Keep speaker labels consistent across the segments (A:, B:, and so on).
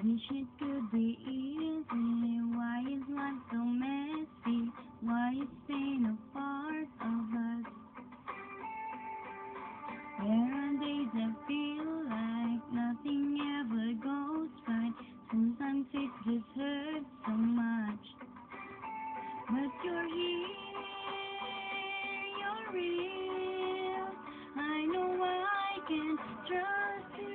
A: Wish it could be easy. Why is life so messy? Why is pain a part of us? There are days that feel like nothing ever goes right. Sometimes it just hurts so much. But you're here, you're real. I know I can trust you.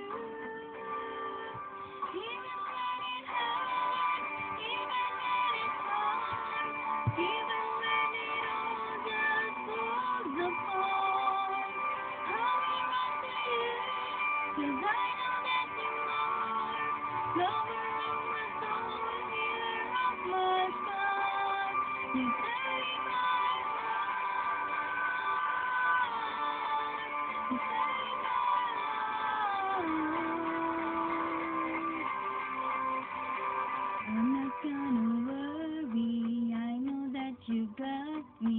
A: Even when it hurts, even when it's hard, even when it all just falls apart, I will run to you, 'cause I know that you are lover of my soul, healer of my scars. You save my heart, you save my heart. I'm not gonna worry, I know that you got me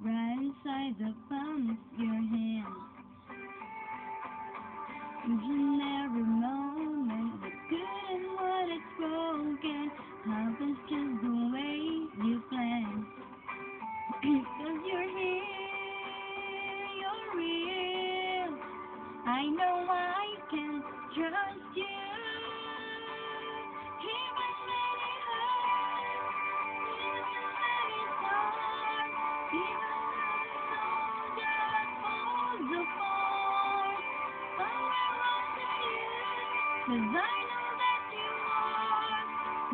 A: right inside the palm of your hand. Each and every moment, what's good and what is broken, happens just the way you planned. 'Cause you're here, you're real. I know I can trust you. Even when it hurts, even when it's hard, even when it all just falls apart, I will run to you, 'cause I know that you are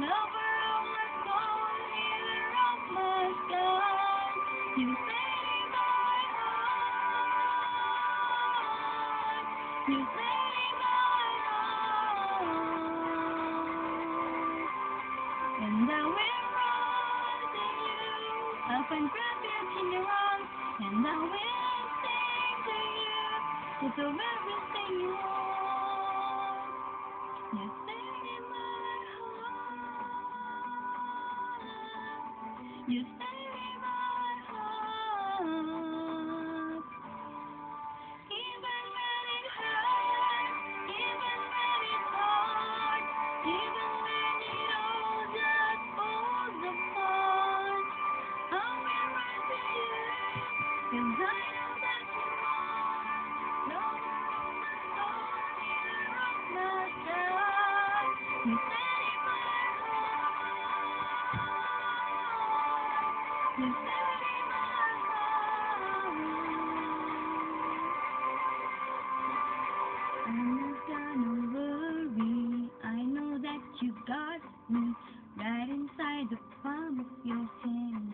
A: lover of my soul, healer of my scars. You save my heart, you save my heart. And I will run to you, I'll find refuge in your arms, and I will sing to you, it's of everything you want. You save my heart, you save my heart. Even when it hurts, even when it's hard, even when it all just falls apart, I will run to you, 'cause I know that you are lover of my soul, healer of my scars. You save my heart, you save my heart. I'm not gonna worry, I know that you got me right inside the palm of your hand.